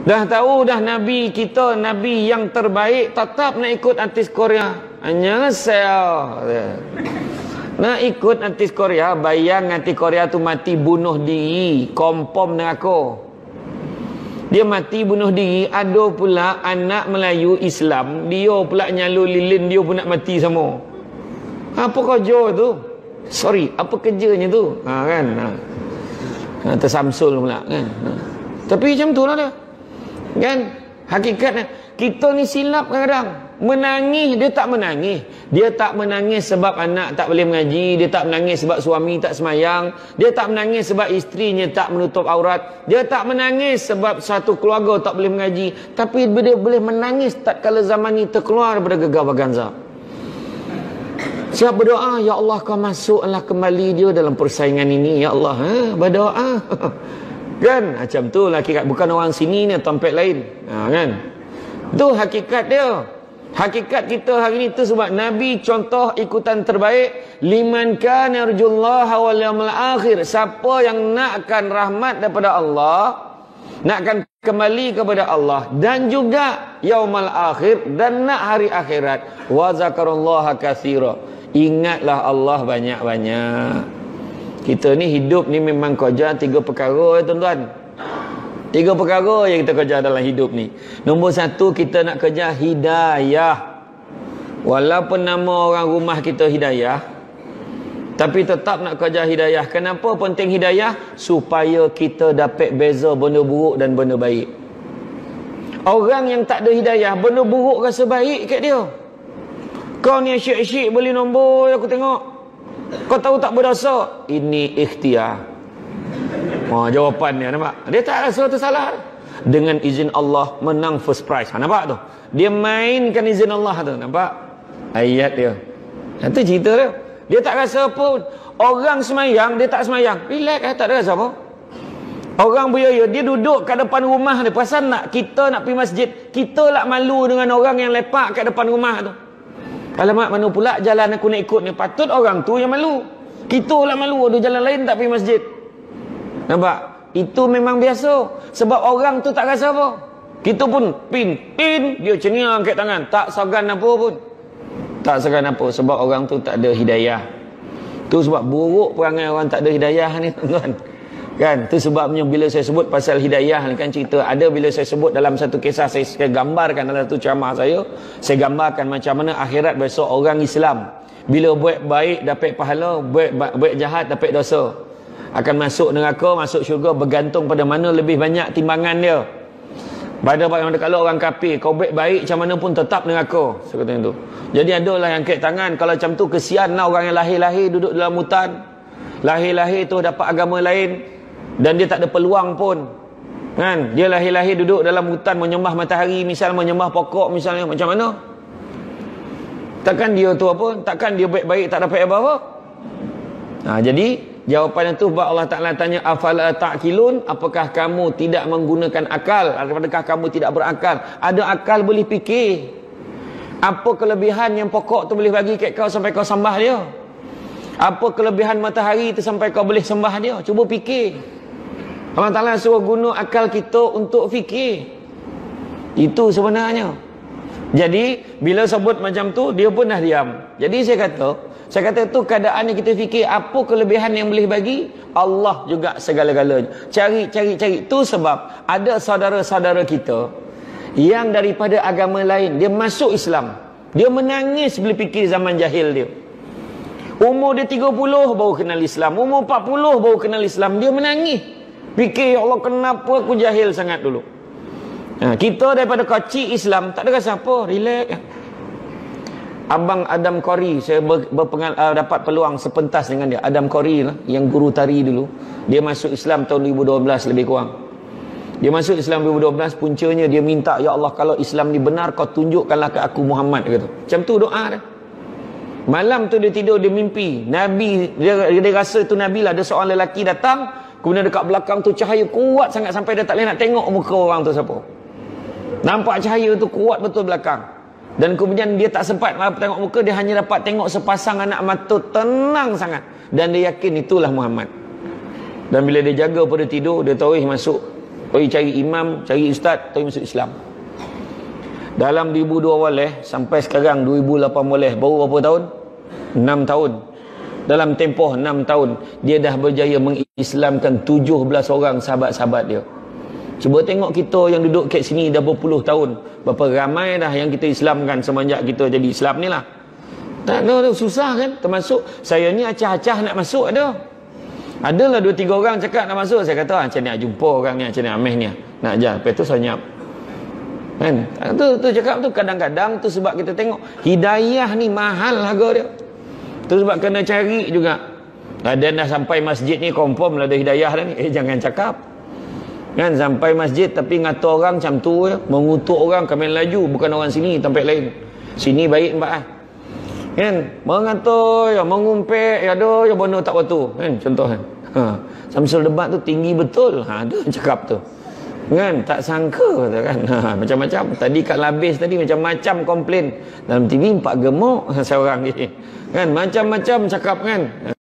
Dah tahu dah Nabi kita, Nabi yang terbaik, tetap nak ikut artis Korea. Hanya saya nak ikut artis Korea. Bayang artis Korea tu mati bunuh diri, kompom dengan aku. Dia mati bunuh diri. Ada pula anak Melayu Islam, dia pula nyalur lilin, dia pun nak mati sama. Apa kerja tu? Sorry, apa kerjanya tu? Kan? Tersamsul pula kan. Tapi macam tu lah dia. Kan? Hakikatnya kita ni silap kadang-kadang. Menangis, dia tak menangis. Dia tak menangis sebab anak tak boleh mengaji. Dia tak menangis sebab suami tak semayang. Dia tak menangis sebab isterinya tak menutup aurat. Dia tak menangis sebab satu keluarga tak boleh mengaji. Tapi dia boleh menangis tatkala zaman ni terkeluar daripada gegar baganza. Siap berdoa, ya Allah kau masuklah kembali dia dalam persaingan ini, ya Allah. Berdoa. Kan? Macam tu lah hakikat. Bukan orang sini ni, tempat lain. Kan? Tu hakikat dia. Hakikat kita hari ni tu sebab Nabi contoh ikutan terbaik. Liman kana yarjullaha wal yawmal akhir. Siapa yang nakkan rahmat daripada Allah, nakkan kembali kepada Allah, dan juga yaumal akhir, dan nak hari akhirat, wa zakarullaha katsira. Ingatlah Allah banyak-banyak. Kita ni hidup ni memang kerja 3 perkara tuan-tuan. 3 perkara yang kita kerja dalam hidup ni. Nombor 1, kita nak kerja hidayah. Walaupun nama orang rumah kita Hidayah, tapi tetap nak kerja hidayah. Kenapa penting hidayah? Supaya kita dapat beza benda buruk dan benda baik. Orang yang tak ada hidayah, benda buruk rasa baik kat dia. Kau ni asyik-asyik beli nombor, aku tengok. Kau tahu tak berdosa? Ini ikhtiar. Jawapan dia, nampak? Dia tak rasa tu salah. Dengan izin Allah menang first prize. Nampak tu? Dia mainkan izin Allah tu. Nampak? Ayat dia. Itu cerita dia. Dia tak rasa apa. Orang semayang, dia tak semayang. Relax, tak ada rasa apa. Orang beraya, dia duduk kat depan rumah dia. Perasan nak kita nak pergi masjid, kita lah malu dengan orang yang lepak kat depan rumah tu. Alamak, mana pula jalan aku nak ikut ni. Patut orang tu yang malu. Kita lah malu, ada jalan lain tak pergi masjid. Nampak? Itu memang biasa. Sebab orang tu tak rasa apa. Kita pun pin, dia cenia angkat tangan. Tak segan apa pun. Tak segan apa. Sebab orang tu tak ada hidayah. Tu sebab buruk perangai orang tak ada hidayah ni tuan-tuan. Kan? Tu sebabnya bila saya sebut pasal hidayah ni kan cerita. Ada bila saya sebut dalam satu kisah, saya gambarkan dalam satu ceramah saya gambarkan macam mana akhirat besok orang Islam. Bila buat baik dapat pahala, buat jahat dapat dosa. Akan masuk neraka, masuk syurga bergantung pada mana lebih banyak timbangan dia. Pada kalau orang kafir, kau baik macam mana pun tetap neraka. Saya kata itu. Jadi adalah yang angkat tangan. Kalau macam tu kesian lah orang yang lahir-lahir duduk dalam hutan. Lahir-lahir tu dapat agama lain. Dan dia tak ada peluang pun. Kan? Dia lahir-lahir duduk dalam hutan menyembah matahari, misal menyembah pokok misalnya, macam mana? Takkan dia tu apa? Takkan dia baik-baik tak dapat apa-apa? Jadi jawapannya tu Allah Ta'ala tanya, afala ta'qilun, apakah kamu tidak menggunakan akal? Adakah kamu tidak berakal? Ada akal boleh fikir. Apa kelebihan yang pokok tu boleh bagi kat kau sampai kau sembah dia? Apa kelebihan matahari tu sampai kau boleh sembah dia? Cuba fikir. Allah Ta'ala suruh guna akal kita untuk fikir. Itu sebenarnya. Jadi bila sebut macam tu, dia pun dah diam. Jadi saya kata tu keadaan yang kita fikir, apa kelebihan yang boleh bagi? Allah juga segala-galanya. Cari. Tu sebab ada saudara-saudara kita yang daripada agama lain, dia masuk Islam. Dia menangis bila fikir zaman jahil dia. Umur dia 30 baru kenal Islam. Umur 40 baru kenal Islam. Dia menangis. Fikir, ya Allah, kenapa aku jahil sangat dulu. Kita daripada kecil Islam, tak ada rasa apa. Relax. Abang Adam Qori, saya dapat peluang sepentas dengan dia. Adam Qori lah, yang guru tari dulu. Dia masuk Islam tahun 2012 lebih kurang. Dia masuk Islam 2012, puncanya dia minta, ya Allah, kalau Islam ni benar, kau tunjukkanlah ke aku Muhammad. Kata. Macam tu doa dia. Malam tu dia tidur, dia mimpi Nabi, dia rasa tu Nabi lah. Ada seorang lelaki datang, kemudian dekat belakang tu cahaya kuat sangat sampai dia tak boleh nak tengok muka orang tu siapa. Nampak cahaya tu kuat betul belakang. Dan kemudian dia tak sempat tengok muka, dia hanya dapat tengok sepasang anak mata tenang sangat. Dan dia yakin itulah Muhammad. Dan bila dia jaga pada tidur, dia tahu masuk pergi cari imam, cari ustaz, pergi masuk Islam. Dalam 2002 awal sampai sekarang 2018, baru berapa tahun? 6 tahun. Dalam tempoh 6 tahun dia dah berjaya mengislamkan 17 orang sahabat-sahabat dia. Cuba tengok kita yang duduk kat sini dah berpuluh tahun, berapa ramai dah yang kita islamkan semenjak kita jadi Islam ni lah. Tak ada, susah kan? Termasuk saya ni acah-acah nak masuk ada. Adalah 2-3 orang cakap nak masuk, saya kata macam ni nak jumpa orang ni, macam ni ameh ni nak ajar. Lepas tu saya nyap. Kan? Tu cakap tu kadang-kadang tu sebab kita tengok hidayah ni mahal harga dia. Tu sebab kena cari juga. Dan dah sampai masjid ni confirm lah ada hidayah dah ni. Jangan cakap. Kan sampai masjid tapi ngata orang macam tu ya, mengutuk orang kami laju, bukan orang sini tempat lain. Sini baik mbak kan, mengata ya, mengumpet ya, ada ya bono tak waktu kan, contoh kan. Samsul debat tu tinggi betul. Ada cakap tu. Kan tak sangka kan. Macam-macam. Tadi kat Labis tadi macam-macam komplain. Dalam TV 4 gemuk seorang ni. Kan macam-macam cakap kan.